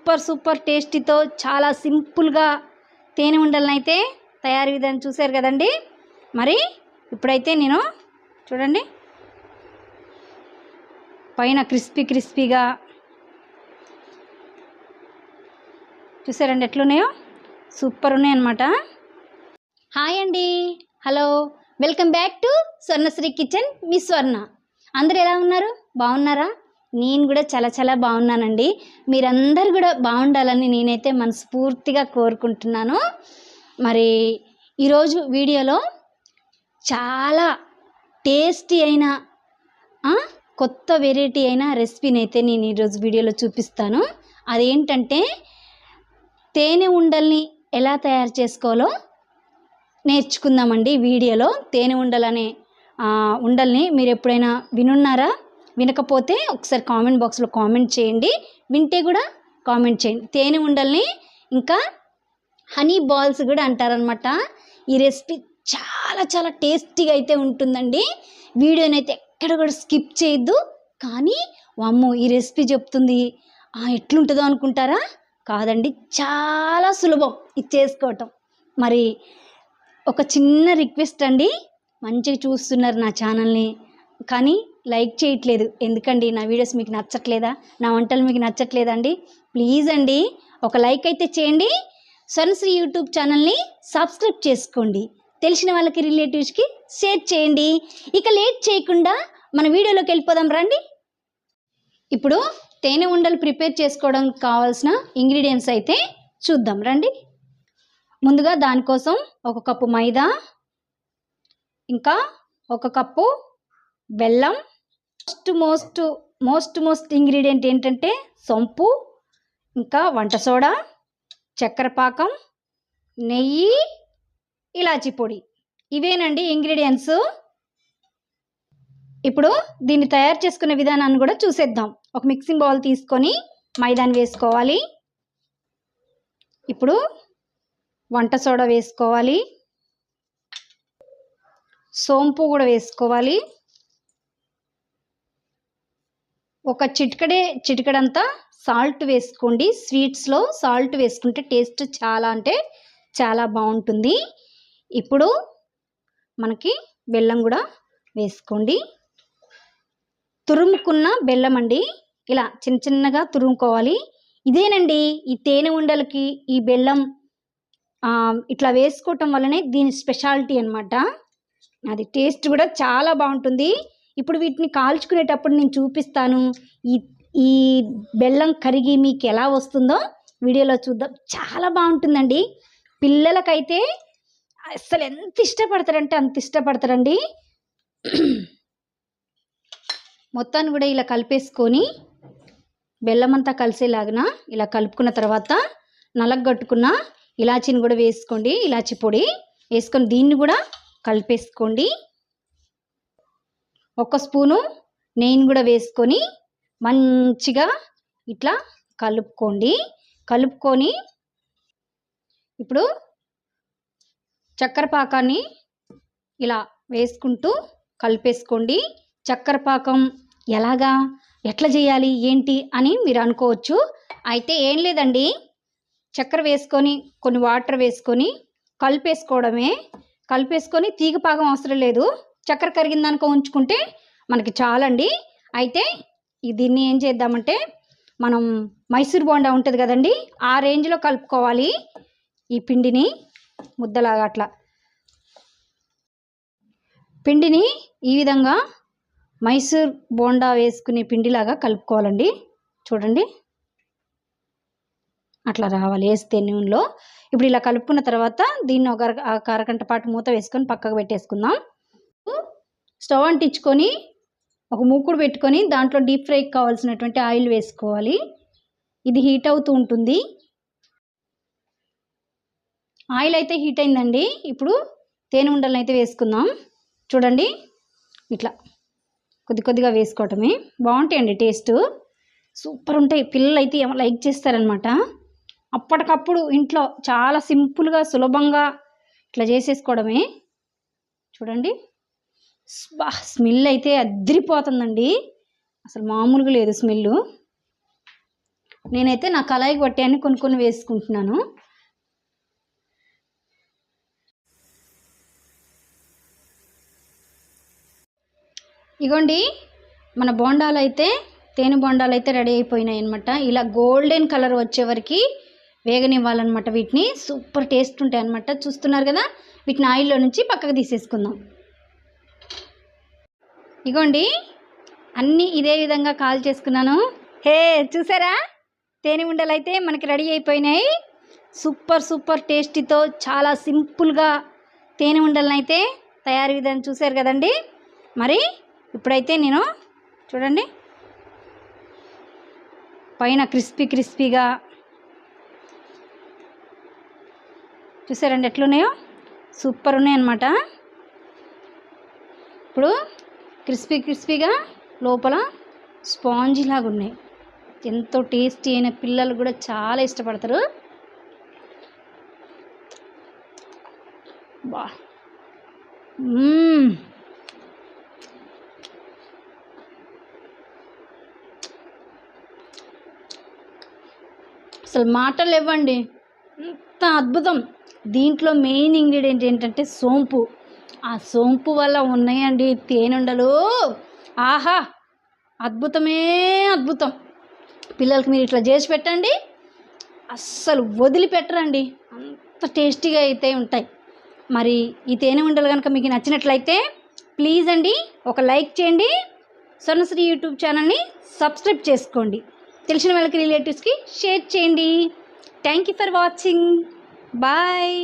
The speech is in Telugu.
సూపర్ సూపర్ టేస్టీతో చాలా సింపుల్గా తేనె ఉండలను అయితే తయారీ విధానం చూశారు కదండి. మరి ఇప్పుడైతే నేను చూడండి పైన క్రిస్పీగా చూసారండి ఎట్లున్నాయో, సూపర్ ఉన్నాయి అన్నమాట. హాయ్ అండి, hello, welcome back to Swarnasri kitchen. మీ స్వర్ణ. అందరూ ఎలా ఉన్నారు? బాగున్నారా? నేను కూడా చాలా చాలా బాగున్నానండి. మీరందరూ కూడా బాగుండాలని నేనైతే మనస్ఫూర్తిగా కోరుకుంటున్నాను. మరి ఈరోజు వీడియోలో చాలా టేస్టీ అయిన కొత్త వెరైటీ అయిన రెసిపీని అయితే నేను ఈరోజు వీడియోలో చూపిస్తాను. అదేంటంటే తేనె ఉండల్ని ఎలా తయారు చేసుకోవాలో నేర్చుకుందామండి. వీడియోలో తేనె ఉండలనే ఉండల్ని మీరు ఎప్పుడైనా వినున్నారా? వినకపోతే ఒకసారి కామెంట్ బాక్స్లో కామెంట్ చేయండి, వింటే కూడా కామెంట్ చేయండి. తేనె ఉండల్ని ఇంకా హనీ బాల్స్ కూడా అంటారనమాట. ఈ రెసిపీ చాలా చాలా టేస్టీగా అయితే ఉంటుందండి. వీడియోనైతే ఎక్కడ కూడా స్కిప్ చేయొద్దు. కానీ వామ్మో ఈ రెసిపీ చెప్తుంది ఎట్లుంటుందో అనుకుంటారా? కాదండి, చాలా సులభం ఇది చేసుకోవటం. మరి ఒక చిన్న రిక్వెస్ట్ అండి, మంచిగా చూస్తున్నారు నా ఛానల్ని కానీ లైక్ చేయట్లేదు ఎందుకండి? నా వీడియోస్ మీకు నచ్చట్లేదా? నా వంటలు మీకు నచ్చట్లేదా అండి? ప్లీజ్ అండి ఒక లైక్ అయితే చేయండి. స్వర్ణశ్రీ యూట్యూబ్ ఛానల్ని సబ్స్క్రైబ్ చేసుకోండి. తెలిసిన వాళ్ళకి, రిలేటివ్స్కి షేర్ చేయండి. ఇక లేట్ చేయకుండా మన వీడియోలోకి వెళ్ళిపోదాం రండి. ఇప్పుడు తేనె ఉండలు ప్రిపేర్ చేసుకోవడానికి కావాల్సిన ఇంగ్రీడియంట్స్ అయితే చూద్దాం రండి. ముందుగా దానికోసం 1 కప్పు మైదా, ఇంకా 1 కప్పు బెల్లం, మోస్ట్ ఇంగ్రీడియంట్ ఏంటంటే సొంపు, ఇంకా వంట సోడా, చక్కెర పాకం, నెయ్యి, ఇలాచీ పొడి. ఇవేనండి ఇంగ్రీడియంట్స్. ఇప్పుడు దీన్ని తయారు చేసుకునే విధానాన్ని కూడా చూసేద్దాం. ఒక మిక్సింగ్ బౌల్ తీసుకొని మైదాని వేసుకోవాలి. ఇప్పుడు వంట సోడా వేసుకోవాలి, సోంపు కూడా వేసుకోవాలి, ఒక చిటికడంతా సాల్ట్ వేసుకోండి. స్వీట్స్లో సాల్ట్ వేసుకుంటే టేస్ట్ చాలా అంటే చాలా బాగుంటుంది. ఇప్పుడు మనకి బెల్లం కూడా వేసుకోండి. తురుముకున్న బెల్లం అండి, ఇలా చిన్న చిన్నగా తురుముకోవాలి. ఇదేనండి ఈ తేనె ఉండలకి ఈ బెల్లం ఇట్లా వేసుకోవటం వల్లనే దీని స్పెషాలిటీ అన్నమాట. అది టేస్ట్ కూడా చాలా బాగుంటుంది. ఇప్పుడు వీటిని కాల్చుకునేటప్పుడు నేను చూపిస్తాను. ఈ బెల్లం కరిగి మీకు ఎలా వస్తుందో వీడియోలో చూద్దాం. చాలా బాగుంటుందండి. పిల్లలకైతే అసలు ఎంత ఇష్టపడతారంటే అంత ఇష్టపడతారండి. మొత్తాన్ని కూడా ఇలా కలిపేసుకొని బెల్లం అంతా కలిసేలాగా ఇలా కలుపుకున్న తర్వాత నలగొట్టుకున్న ఇలాచీని కూడా వేసుకోండి. ఇలాచీ పొడి వేసుకొని దీన్ని కూడా కలిపేసుకోండి. 1 స్పూను నెయ్యిని కూడా వేసుకొని మంచిగా ఇట్లా కలుపుకొని ఇప్పుడు చక్కెర పాకాన్ని ఇలా వేసుకుంటూ కలిపేసుకోండి. చక్కెర పాకం ఎట్లా చేయాలి ఏంటి అని మీరు అనుకోవచ్చు. అయితే ఏం లేదండి, చక్కెర వేసుకొని కొన్ని వాటర్ వేసుకొని కలిపేసుకోవడమే. కలిపేసుకొని తీగ పాకం అవసరం లేదు. చక్కెర కరిగిందనుకో ఉంచుకుంటే మనకి చాలండి. అయితే దీన్ని ఏం చేద్దామంటే మనం మైసూర్ బోండా ఉంటుంది కదండి, ఆ రేంజ్లో కలుపుకోవాలి. ఈ పిండిని ముద్దలాగా అట్లా పిండిని ఈ విధంగా మైసూర్ బోండా వేసుకునే పిండిలాగా కలుపుకోవాలండి. చూడండి అట్లా రావాలి వేస్తే నూనెలో. ఇప్పుడు ఇలా కలుపుకున్న తర్వాత దీన్ని ఒక అరగంట పాటు మూత వేసుకొని పక్కకు పెట్టేసుకుందాం. స్టవ్ అంటించుకొని ఒక మూకుడు పెట్టుకొని దాంట్లో డీప్ ఫ్రైకి కావాల్సినటువంటి ఆయిల్ వేసుకోవాలి. ఇది హీట్ అవుతూ ఉంటుంది. ఆయిల్ అయితే హీట్ అయిందండి. ఇప్పుడు తేనె ఉండలను అయితే వేసుకుందాం. చూడండి ఇట్లా కొద్దిగా వేసుకోవటమే. బాగుంటాయండి, టేస్ట్ సూపర్ ఉంటాయి. పిల్లలు అయితే లైక్ చేస్తారనమాట. అప్పటికప్పుడు ఇంట్లో చాలా సింపుల్గా సులభంగా ఇట్లా చేసేసుకోవడమే. చూడండి స్మెల్ అయితే అదిరిపోతుందండి, అసలు మామూలుగా లేదు స్మెల్. నేనైతే నా కళాయికి పట్టాయని కొన్ని వేసుకుంటున్నాను. ఇగోండి మన బోండాలు అయితే తేనె బోండాలు అయితే రెడీ అయిపోయినాయి అనమాట. ఇలా గోల్డెన్ కలర్ వచ్చే వరకు వేగనివ్వాలన్నమాట. వీటిని సూపర్ టేస్ట్ ఉంటాయి అన్నమాట. చూస్తున్నారు కదా, వీటిని ఆయిల్లో నుంచి పక్కకు తీసేసుకుందాం. ఇగోండి అన్నీ ఇదే విధంగా కాల్ చేసుకున్నాను. హే చూసారా, తేనె ఉండలు అయితే మనకి రెడీ అయిపోయినాయి. సూపర్ టేస్టీతో చాలా సింపుల్గా తేనె ఉండలను అయితే తయారీ విధానం చూసారు కదండి. మరి ఇప్పుడైతే నేను చూడండి, పైన క్రిస్పీగా చూసారండి ఎట్లున్నాయో, సూపర్ ఉన్నాయి అన్నమాట. ఇప్పుడు క్రిస్పీగా లోపల స్పాంజీ లాగా ఉన్నాయి. ఎంతో టేస్టీ అయిన, పిల్లలు కూడా చాలా ఇష్టపడతారు. బా అసలు మాటలు ఇవ్వండి, అంత అద్భుతం. దీంట్లో మెయిన్ ఇంగ్రీడియంట్ ఏంటంటే సోంపు. ఆ సోంపు వల్ల ఉన్నాయండి తేనుండలు. ఆహా, అద్భుతమే అద్భుతం. పిల్లలకి మీరు ఇట్లా చేసి పెట్టండి, అస్సలు వదిలిపెట్టరండి, అంత టేస్టీగా అయితే ఉంటాయి. మరి ఈ తేనె ఉండలు కనుక మీకు నచ్చినట్లయితే ప్లీజ్ అండి ఒక లైక్ చేయండి. స్వర్ణశ్రీ యూట్యూబ్ ఛానల్ని సబ్స్క్రైబ్ చేసుకోండి. తెలిసిన వాళ్ళకి, రిలేటివ్స్కి షేర్ చేయండి. Thank you for watching. Bye.